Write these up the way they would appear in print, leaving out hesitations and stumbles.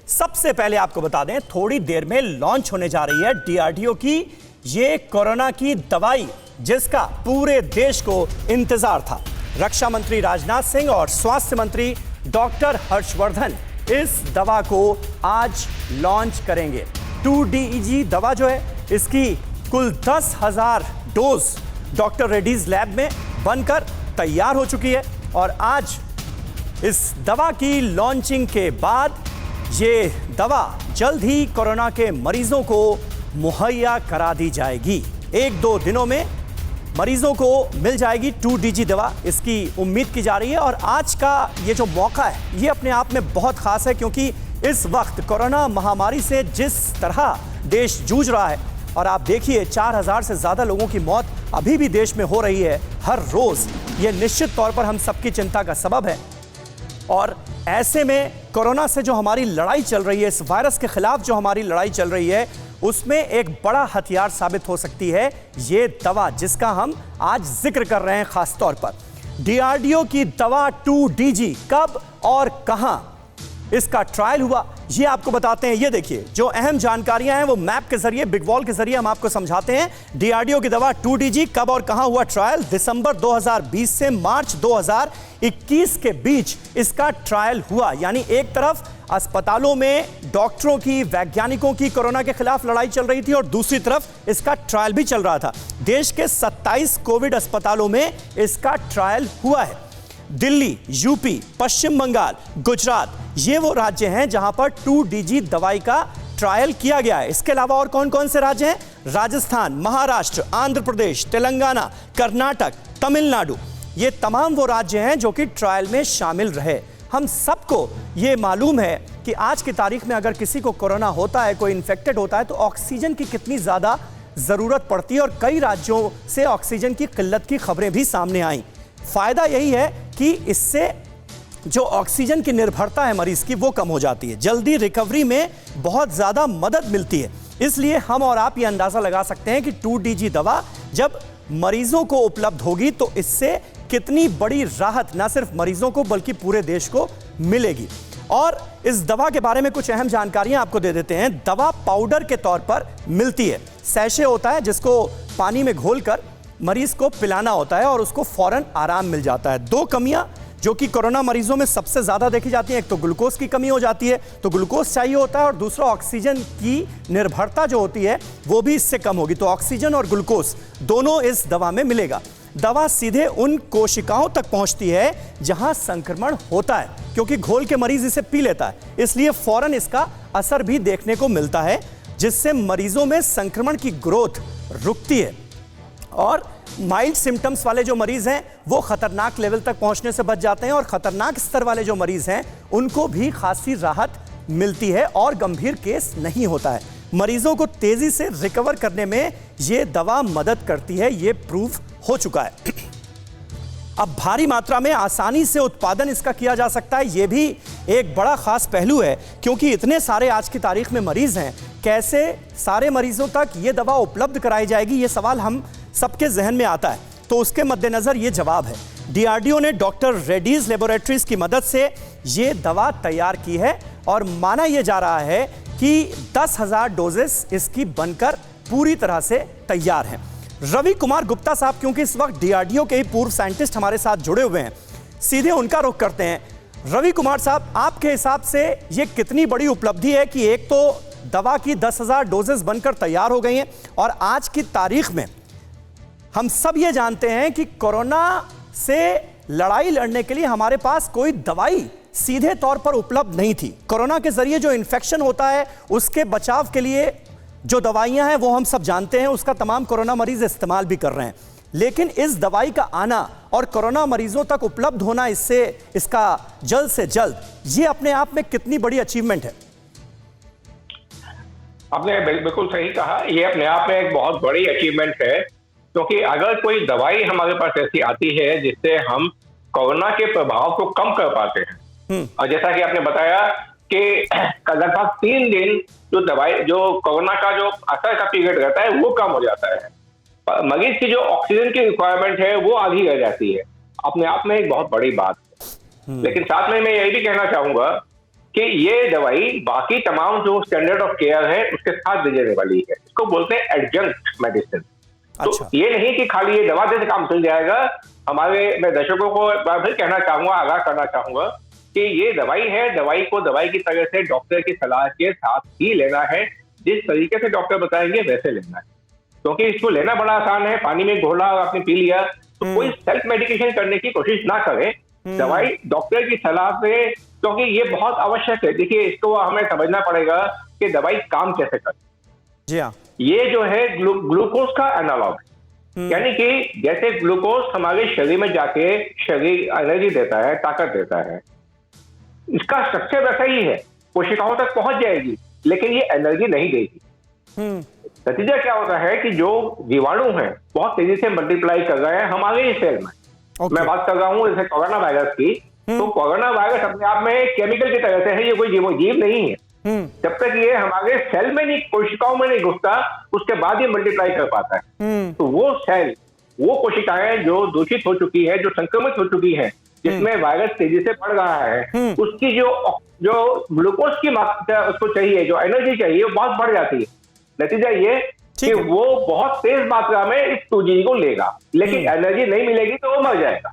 सबसे पहले आपको बता दें, थोड़ी देर में लॉन्च होने जा रही है डीआरडीओ की ये कोरोना की दवाई, जिसका पूरे देश को इंतजार था। रक्षा मंत्री राजनाथ सिंह और स्वास्थ्य मंत्री डॉक्टर हर्षवर्धन इस दवा को आज लॉन्च करेंगे। 2DEG दवा जो है, इसकी कुल 10,000 डोज डॉक्टर रेड्डीज लैब में बनकर तैयार हो चुकी है और आज इस दवा की लॉन्चिंग के बाद ये दवा जल्द ही कोरोना के मरीजों को मुहैया करा दी जाएगी। 1-2 दिनों में मरीजों को मिल जाएगी 2DG दवा, इसकी उम्मीद की जा रही है। और आज का ये जो मौका है, ये अपने आप में बहुत खास है, क्योंकि इस वक्त कोरोना महामारी से जिस तरह देश जूझ रहा है, और आप देखिए 4,000 से ज़्यादा लोगों की मौत अभी भी देश में हो रही है हर रोज़, ये निश्चित तौर पर हम सबकी चिंता का सबब है। और ऐसे में कोरोना से जो हमारी लड़ाई चल रही है, इस वायरस के खिलाफ जो हमारी लड़ाई चल रही है, उसमें एक बड़ा हथियार साबित हो सकती है ये दवा, जिसका हम आज जिक्र कर रहे हैं खास तौर पर। डीआरडीओ की दवा 2DG कब और कहां इसका ट्रायल हुआ, ये आपको बताते हैं। ये देखिए, जो अहम जानकारियां हैं वो मैप के जरिए, बिग वॉल के जरिए हम आपको समझाते हैं। डीआरडीओ की दवा 2DG कब और कहां हुआ ट्रायल। दिसंबर 2020 से मार्च 2021 के बीच इसका ट्रायल हुआ। यानी एक तरफ अस्पतालों में डॉक्टरों की, वैज्ञानिकों की कोरोना के खिलाफ लड़ाई चल रही थी और दूसरी तरफ इसका ट्रायल भी चल रहा था। देश के 27 कोविड अस्पतालों में इसका ट्रायल हुआ है। दिल्ली, यूपी, पश्चिम बंगाल, गुजरात, ये वो राज्य हैं जहां पर 2DG दवाई का ट्रायल किया गया है। इसके अलावा और कौन कौन से राज्य हैं? राजस्थान, महाराष्ट्र, आंध्र प्रदेश, तेलंगाना, कर्नाटक, तमिलनाडु, ये तमाम वो राज्य हैं जो कि ट्रायल में शामिल रहे। हम सबको ये मालूम है कि आज की तारीख में अगर किसी को कोरोना होता है, कोई इन्फेक्टेड होता है, तो ऑक्सीजन की कितनी ज़्यादा ज़रूरत पड़ती है और कई राज्यों से ऑक्सीजन की किल्लत की खबरें भी सामने आई। फ़ायदा यही है कि इससे जो ऑक्सीजन की निर्भरता है मरीज़ की, वो कम हो जाती है, जल्दी रिकवरी में बहुत ज़्यादा मदद मिलती है। इसलिए हम और आप ये अंदाज़ा लगा सकते हैं कि 2DG दवा जब मरीज़ों को उपलब्ध होगी तो इससे कितनी बड़ी राहत ना सिर्फ मरीजों को बल्कि पूरे देश को मिलेगी। और इस दवा के बारे में कुछ अहम जानकारियां आपको दे देते हैं। दवा पाउडर के तौर पर मिलती है, सैशे होता है जिसको पानी में घोलकर मरीज को पिलाना होता है और उसको फौरन आराम मिल जाता है। 2 कमियां जो कि कोरोना मरीजों में सबसे ज्यादा देखी जाती है, एक तो ग्लूकोज की कमी हो जाती है, तो ग्लूकोज चाहिए होता है, और दूसरा ऑक्सीजन की निर्भरता जो होती है वो भी इससे कम होगी। तो ऑक्सीजन और ग्लूकोज दोनों इस दवा में मिलेगा। दवा सीधे उन कोशिकाओं तक पहुंचती है जहां संक्रमण होता है, क्योंकि घोल के मरीज इसे पी लेता है, इसलिए फौरन इसका असर भी देखने को मिलता है, जिससे मरीजों में संक्रमण की ग्रोथ रुकती है और माइल्ड सिम्टम्स वाले जो मरीज हैं वो खतरनाक लेवल तक पहुंचने से बच जाते हैं, और खतरनाक स्तर वाले जो मरीज हैं उनको भी खासी राहत मिलती है और गंभीर केस नहीं होता है। मरीजों को तेजी से रिकवर करने में ये दवा मदद करती है, ये प्रूव हो चुका है। अब भारी मात्रा में आसानी से उत्पादन इसका किया जा सकता है, ये भी एक बड़ा खास पहलू है, क्योंकि इतने सारे आज की तारीख में मरीज हैं, कैसे सारे मरीजों तक ये दवा उपलब्ध कराई जाएगी, ये सवाल हम सबके जहन में आता है। तो उसके मद्देनजर ये जवाब है। डीआरडीओ ने डॉक्टर रेड्डीज लेबोरेटरीज की मदद से ये दवा तैयार की है और माना यह जा रहा है कि 10,000 डोजेस इसकी बनकर पूरी तरह से तैयार हैं। रवि कुमार गुप्ता साहब, क्योंकि इस वक्त डीआरडीओ के ही पूर्व साइंटिस्ट हमारे साथ जुड़े हुए हैं, सीधे उनका रुख करते हैं। रवि कुमार साहब, आपके हिसाब से ये कितनी बड़ी उपलब्धि है कि एक तो दवा की 10,000 डोजेस बनकर तैयार हो गई हैं, और आज की तारीख में हम सब ये जानते हैं कि कोरोना से लड़ाई लड़ने के लिए हमारे पास कोई दवाई सीधे तौर पर उपलब्ध नहीं थी। कोरोना के जरिए जो इन्फेक्शन होता है उसके बचाव के लिए जो दवाइयां हैं वो हम सब जानते हैं, उसका तमाम कोरोना मरीज इस्तेमाल भी कर रहे हैं। लेकिन इस दवाई का आना और कोरोना मरीजों तक उपलब्ध होना, इसका जल्द से जल्द, ये अपने आप में कितनी बड़ी अचीवमेंट है? आपने बिल्कुल सही कहा, ये अपने आप में एक बहुत बड़ी अचीवमेंट है, क्योंकि अगर कोई दवाई हमारे पास ऐसी आती है जिससे हम कोरोना के प्रभाव को कम कर पाते हैं, और जैसा कि आपने बताया कि लगभग 3 दिन जो कोरोना का जो असर का पीरियड रहता है वो कम हो जाता है, मरीज की जो ऑक्सीजन की रिक्वायरमेंट है वो आधी रह जाती है, अपने आप में एक बहुत बड़ी बात है। लेकिन साथ में मैं यही भी कहना चाहूंगा कि ये दवाई बाकी तमाम जो स्टैंडर्ड ऑफ केयर है उसके साथ दी जाने वाली है। इसको बोलते हैं एडजंक्ट मेडिसिन। अच्छा। तो ये नहीं कि खाली ये दवा देने काम चल जाएगा। मैं दर्शकों को एक बार फिर कहना चाहूंगा, आगाह करना चाहूंगा कि ये दवाई है, दवाई को दवाई की तरह से डॉक्टर की सलाह के साथ ही लेना है। जिस तरीके से डॉक्टर बताएंगे वैसे लेना है, क्योंकि इसको लेना बड़ा आसान है। पानी में घोला और आपने पी लिया, तो कोई सेल्फ मेडिकेशन करने की कोशिश ना करें। दवाई डॉक्टर की सलाह से, क्योंकि ये बहुत आवश्यक है। देखिए, इसको हमें समझना पड़ेगा कि दवाई काम कैसे करे। जी हाँ। ये जो है ग्लूकोज का एनालॉग, यानी कि जैसे ग्लूकोज हमारे शरीर में जाके शरीर एनर्जी देता है, ताकत देता है, इसका स्ट्रक्चर वैसा ही है। कोशिकाओं तक पहुंच जाएगी लेकिन ये एनर्जी नहीं देगी। नतीजा क्या होता है कि जो जीवाणु हैं बहुत तेजी से मल्टीप्लाई कर रहे हैं हमारे ही सेल में। मैं बात कर रहा हूं जैसे कोरोना वायरस की, तो कोरोना वायरस अपने आप में केमिकल की तरह से है, ये कोई जीव नहीं है। जब तक ये हमारे सेल में नहीं, कोशिकाओं में नहीं घुसता, उसके बाद ये मल्टीप्लाई कर पाता है। तो वो सेल, वो कोशिकाएं जो दूषित हो चुकी है, जो संक्रमित हो चुकी है, जिसमें वायरस तेजी से बढ़ रहा है, उसकी जो ग्लूकोज की मात्रा उसको चाहिए, जो एनर्जी चाहिए, वो बहुत बढ़ जाती है। नतीजा ये कि वो बहुत तेज मात्रा में इस 2G को लेगा, लेकिन एनर्जी नहीं मिलेगी तो वो मर जाएगा।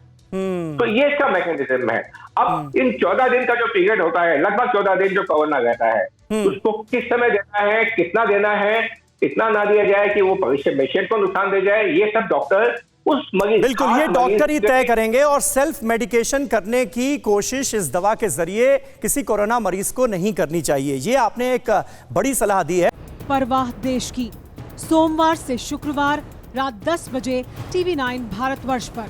तो ये इसका मैकेनिज्म है। अब इन 14 दिन का जो पीरियड होता है, लगभग 14 दिन जो कोरोना रहता है, उसको किस समय देना है, कितना देना है, इतना ना दिया जाए कि वो पेशेंट को नुकसान दे जाए, ये सब डॉक्टर उस मरीज, बिल्कुल ये डॉक्टर ही तय करेंगे। और सेल्फ मेडिकेशन करने की कोशिश इस दवा के जरिए किसी कोरोना मरीज को नहीं करनी चाहिए। ये आपने एक बड़ी सलाह दी है। परवाह देश की, सोमवार से शुक्रवार रात 10 बजे TV9 भारतवर्ष पर।